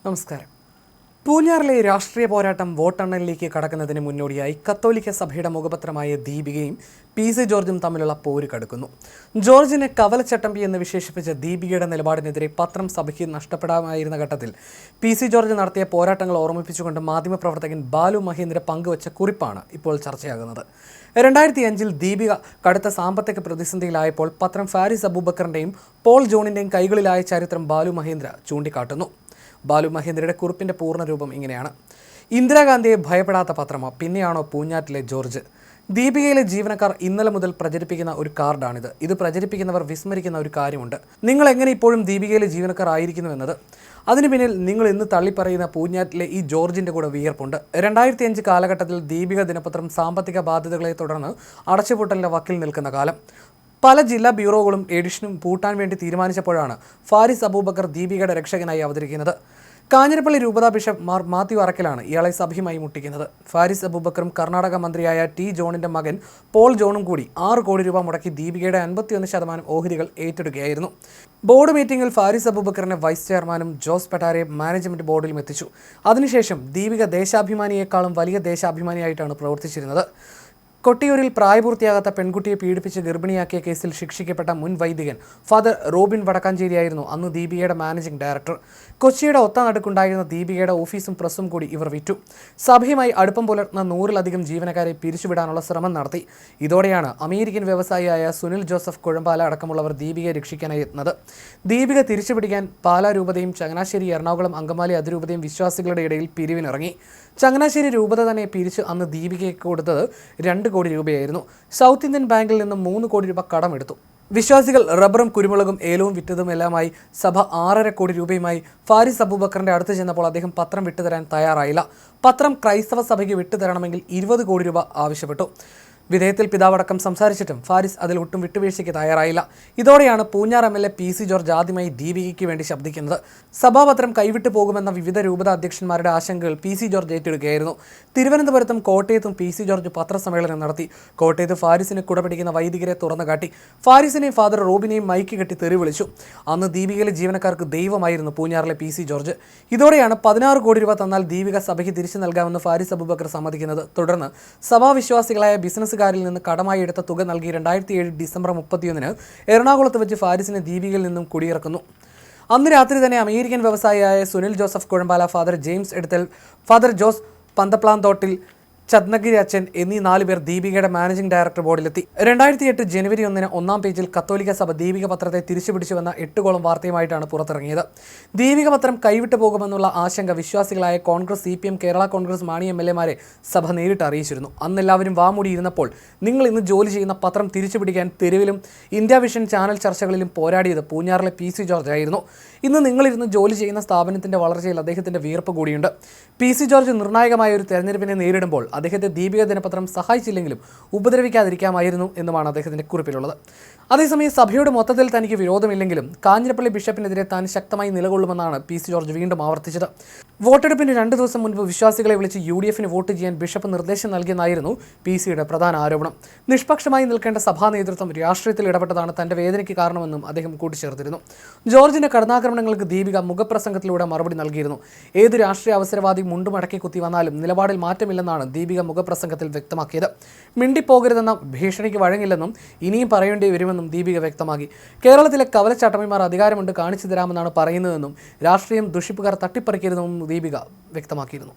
നമസ്കാരം. പൂഞ്ഞാറിലെ രാഷ്ട്രീയ പോരാട്ടം വോട്ടെണ്ണലിലേക്ക് കടക്കുന്നതിന് മുന്നോടിയായി കത്തോലിക്ക സഭയുടെ മുഖപത്രമായ ദീപികയും പി.സി. ജോർജും തമ്മിലുള്ള പോര് കടുക്കുന്നു. ജോർജിനെ കവലച്ചട്ടമ്പി എന്ന് വിശേഷിപ്പിച്ച ദീപികയുടെ നിലപാടിനെതിരെ പത്രം സഭയ്ക്ക് നഷ്ടപ്പെടാമായിരുന്ന ഘട്ടത്തിൽ പി.സി. ജോർജ് നടത്തിയ പോരാട്ടങ്ങൾ ഓർമ്മിപ്പിച്ചുകൊണ്ട് മാധ്യമപ്രവർത്തകൻ ബാലു മഹേന്ദ്ര പങ്കുവച്ച കുറിപ്പാണ് ഇപ്പോൾ ചർച്ചയാകുന്നത്. 2005 ദീപിക കടുത്ത സാമ്പത്തിക പ്രതിസന്ധിയിലായപ്പോൾ പത്രം ഫാരിസ് അബൂബക്കറിൻ്റെയും പോൾ ജോണിൻ്റെയും കൈകളിലായ ചരിത്രം ബാലു മഹേന്ദ്ര ചൂണ്ടിക്കാട്ടുന്നു. ബാലു മഹേന്ദ്രയുടെ കുറിപ്പിൻ്റെ പൂർണ്ണരൂപം ഇങ്ങനെയാണ്: ഇന്ദിരാഗാന്ധിയെ ഭയപ്പെടാത്ത പത്രമോ പിന്നെയാണോ പൂഞ്ഞാറ്റിലെ ജോർജ്? ദീപികയിലെ ജീവനക്കാർ ഇന്നലെ മുതൽ പ്രചരിപ്പിക്കുന്ന ഒരു കാർഡാണിത്. ഇത് പ്രചരിപ്പിക്കുന്നവർ വിസ്മരിക്കുന്ന ഒരു കാര്യമുണ്ട്. നിങ്ങൾ എങ്ങനെ ഇപ്പോഴും ദീപികയിലെ ജീവനക്കാർ ആയിരിക്കുന്നു എന്നത്. അതിനു പിന്നിൽ നിങ്ങൾ ഇന്ന് തള്ളിപ്പറയുന്ന പൂഞ്ഞാറ്റിലെ ഈ ജോർജിൻ്റെ കൂടെ വിയർപ്പുണ്ട്. 2005 കാലഘട്ടത്തിൽ ദീപിക ദിനപത്രം സാമ്പത്തിക ബാധ്യതകളെ തുടർന്ന് അടച്ചുപൂട്ടലിൻ്റെ വക്കിൽ നിൽക്കുന്ന കാലം. പല ജില്ലാ ബ്യൂറോകളും എഡിഷനും പൂട്ടാൻ വേണ്ടി തീരുമാനിച്ചപ്പോഴാണ് ഫാരിസ് അബൂബക്കർ ദീപികയുടെ രക്ഷകനായി അവതരിക്കുന്നത്. കാഞ്ഞിരപ്പള്ളി രൂപതാ ബിഷപ്പ് മാർ മാത്യു അറക്കലാണ് ഇയാളെ സഭയുമായി മുട്ടിക്കുന്നത്. ഫാരിസ് അബൂബക്കറും കർണാടക മന്ത്രിയായ ടി ജോണിൻ്റെ മകൻ പോൾ ജോണും കൂടി 6 കോടി രൂപ മുടക്കി ദീപികയുടെ 51% ഓഹരികൾ ഏറ്റെടുക്കുകയായിരുന്നു. ബോർഡ് മീറ്റിംഗിൽ ഫാരിസ് അബൂബക്കറിനെ വൈസ് ചെയർമാനും ജോസ് പെട്ടാരെ മാനേജ്മെൻറ്റ് ബോർഡിലും എത്തിച്ചു. അതിനുശേഷം ദീപിക ദേശാഭിമാനിയേക്കാളും വലിയ ദേശാഭിമാനിയായിട്ടാണ് പ്രവർത്തിച്ചിരുന്നത്. കൊട്ടിയൂരിൽ പ്രായപൂർത്തിയാകാത്ത പെൺകുട്ടിയെ പീഡിപ്പിച്ച് ഗർഭിണിയാക്കിയ കേസിൽ ശിക്ഷിക്കപ്പെട്ട മുൻ വൈദികൻ ഫാദർ റോബിൻ വടക്കാഞ്ചേരിയായിരുന്നു അന്ന് ദീപികയുടെ മാനേജിംഗ് ഡയറക്ടർ. കൊച്ചിയുടെ ഒത്ത നടുക്കുണ്ടായിരുന്ന ദീപികയുടെ ഓഫീസും പ്രസ്സും കൂടി ഇവർ വിറ്റു. സഭയുമായി അടുപ്പം പുലർത്തുന്ന 100-ലധികം ജീവനക്കാരെ പിരിച്ചുവിടാനുള്ള ശ്രമം നടത്തി. ഇതോടെയാണ് അമേരിക്കൻ വ്യവസായിയായ സുനിൽ ജോസഫ് കുഴമ്പാല അടക്കമുള്ളവർ ദീപികയെ രക്ഷിക്കാനായി എത്തുന്നത്. ദീപിക തിരിച്ചുപിടിക്കാൻ പാലാ രൂപതയും ചങ്ങനാശ്ശേരി, എറണാകുളം, അങ്കമാലി അതിരൂപതയും വിശ്വാസികളുടെ ഇടയിൽ പിരിവിനിറങ്ങി. ചങ്ങനാശ്ശേരി രൂപത തന്നെ പിരിച്ച് അന്ന് ദീപികയ്ക്ക് കൊടുത്തത് 2 കോടി രൂപയായിരുന്നു. സൗത്ത് ഇന്ത്യൻ ബാങ്കിൽ നിന്നും 3 കോടി രൂപ കടമെടുത്തു. വിശ്വാസികൾ റബ്ബറും കുരുമുളകും ഏലവും വിറ്റതുമെല്ലാമായി സഭ 6.5 കോടി രൂപയുമായി ഫാരിസ് അബൂബക്കറിൻ്റെ അടുത്ത് ചെന്നപ്പോൾ അദ്ദേഹം പത്രം വിട്ടുതരാൻ തയ്യാറായില്ല. പത്രം ക്രൈസ്തവ സഭയ്ക്ക് വിട്ടുതരണമെങ്കിൽ 20 കോടി രൂപ ആവശ്യപ്പെട്ടു. വിധേയത്തിൽ പിതാവടക്കം സംസാരിച്ചിട്ടും ഫാരിസ് അതിൽ ഒട്ടും വിട്ടുവീഴ്ചയ്ക്ക് തയ്യാറായില്ല. ഇതോടെയാണ് പൂഞ്ഞാർ എം.എൽ.എ പി.സി. ജോർജ് ആദ്യമായി ദീപികയ്ക്ക് വേണ്ടി ശബ്ദിക്കുന്നത്. സഭാപത്രം കൈവിട്ടു പോകുമെന്ന വിവിധ രൂപത അധ്യക്ഷന്മാരുടെ ആശങ്കകൾ പി.സി. ജോർജ് ഏറ്റെടുക്കുകയായിരുന്നു. തിരുവനന്തപുരത്തും കോട്ടയത്തും പി.സി. ജോർജ് പത്രസമ്മേളനം നടത്തി. കോട്ടയത്ത് ഫാരിസിന് കുടപിടിക്കുന്ന വൈദികരെ തുറന്നുകാട്ടി. ഫാരിസിനെയും ഫാദർ റോബിനെയും മൈക്ക് കെട്ടി തെറി വിളിച്ചു. അന്ന് ദീപികയിലെ ജീവനക്കാർക്ക് ദൈവമായിരുന്നു പൂഞ്ഞാറിലെ പി.സി. ജോർജ്. ഇതോടെയാണ് 16 കോടി രൂപ തന്നാൽ ദീപിക സഭയ്ക്ക് തിരിച്ചു നൽകാമെന്ന് ഫാരിസ് അബൂബക്കർ സമ്മതിക്കുന്നത്. തുടർന്ന് സഭാവിശ്വാസികളായ ബിസിനസ് ിൽ നിന്ന് കടമായി എടുത്ത തുക നൽകി 2007 ഡിസംബർ 31 എറണാകുളത്ത് വെച്ച് ഫാരിസിനെ ദീപികയിൽ നിന്നും കുടിയിറക്കുന്നു. അന്ന് രാത്രി തന്നെ അമേരിക്കൻ വ്യവസായിയായ സുനിൽ ജോസഫ് കുഴമ്പാല, ഫാദർ ജെയിംസ് എടത്തൽ, ഫാദർ ജോസ് പന്തപ്ലാന്തോട്ടിൽ, ചദ്നഗിരി അച്ഛൻ എന്നീ 4 പേർ ദീപികയുടെ മാനേജിംഗ് ഡയറക്ടർ ബോർഡിലെത്തി. 2008 ജനുവരി 1 ഒന്നാം പേജിൽ കത്തോലിക്ക സഭ ദീപിക പത്രത്തെ തിരിച്ചുപിടിച്ചുവെന്ന 8 കോളം വാർത്തയുമായിട്ടാണ് പുറത്തിറങ്ങിയത്. ദീപിക പത്രം കൈവിട്ടു പോകുമെന്നുള്ള ആശങ്ക വിശ്വാസികളായ കോൺഗ്രസ്, CPM, കേരള കോൺഗ്രസ്, മാണി MLA-മാരെ സഭ നേരിട്ട് അറിയിച്ചിരുന്നു. അന്നെല്ലാവരും വാമൂടിയിരുന്നപ്പോൾ നിങ്ങൾ ഇന്ന് ജോലി ചെയ്യുന്ന പത്രം തിരിച്ചുപിടിക്കാൻ തെരുവിലും ഇന്ത്യ വിഷൻ ചാനൽ ചർച്ചകളിലും പോരാടിയത് പൂഞ്ഞാറിലെ പി.സി. ജോർജ് ആയിരുന്നു. ഇന്ന് നിങ്ങളിരുന്ന് ജോലി ചെയ്യുന്ന സ്ഥാപനത്തിൻ്റെ വളർച്ചയിൽ അദ്ദേഹത്തിൻ്റെ വിയർപ്പ് കൂടിയുണ്ട്. പി.സി. ജോർജ് നിർണായകമായ ഒരു തെരഞ്ഞെടുപ്പിനെ നേരിടുമ്പോൾ അദ്ദേഹത്തെ ദീപിക ദിനപത്രം സഹായിച്ചില്ലെങ്കിലും ഉപദ്രവിക്കാതിരിക്കാമായിരുന്നു എന്നുമാണ് അദ്ദേഹത്തിൻ്റെ കുറിപ്പിലുള്ളത്. അതേസമയം സഭയുടെ മൊത്തത്തിൽ തനിക്ക് വിരോധമില്ലെങ്കിലും കാഞ്ഞിരപ്പള്ളി ബിഷപ്പിനെതിരെ താൻ ശക്തമായി നിലകൊള്ളുമെന്നാണ് പി.സി. ജോർജ് വീണ്ടും ആവർത്തിച്ചത്. വോട്ടെടുപ്പിന് 2 ദിവസം മുൻപ് വിശ്വാസികളെ വിളിച്ച് UDF-ന് വോട്ട് ചെയ്യാൻ ബിഷപ്പ് നിർദ്ദേശം നൽകിയെന്നായിരുന്നു പി.സിയുടെ പ്രധാന ആരോപണം. നിഷ്പക്ഷമായി നിൽക്കേണ്ട സഭാ നേതൃത്വം രാഷ്ട്രീയത്തിൽ ഇടപെട്ടതാണ് തൻ്റെ വേദനയ്ക്ക് കാരണമെന്നും അദ്ദേഹം കൂട്ടിച്ചേർത്തിരുന്നു. ജോർജിൻ്റെ കടന്നാക്രമണങ്ങൾക്ക് ദീപിക മുഖപ്രസംഗത്തിലൂടെ മറുപടി നൽകിയിരുന്നു. ഏത് രാഷ്ട്രീയ അവസരവാദി മുണ്ടുമടക്കി കുത്തി വന്നാലും നിലപാടിൽ മാറ്റമില്ലെന്നാണ് ദീപിക മുഖപ്രസംഗത്തിൽ വ്യക്തമാക്കിയത്. മിണ്ടിപ്പോകരുതെന്ന ഭീഷണിക്ക് വഴങ്ങില്ലെന്നും ഇനിയും പറയേണ്ടി വരുമെന്നും ദീപിക വ്യക്തമാക്കി. കേരളത്തിലെ കവലച്ചാട്ടമ്മിമാർ അധികാരമുണ്ട്, കാണിച്ചു തരാമെന്നാണ് പറയുന്നതെന്നും രാഷ്ട്രീയം ദുഷിപ്പുകാർ തട്ടിപ്പറിക്കരുതെന്നും ദീപിക വ്യക്തമാക്കിയിരുന്നു.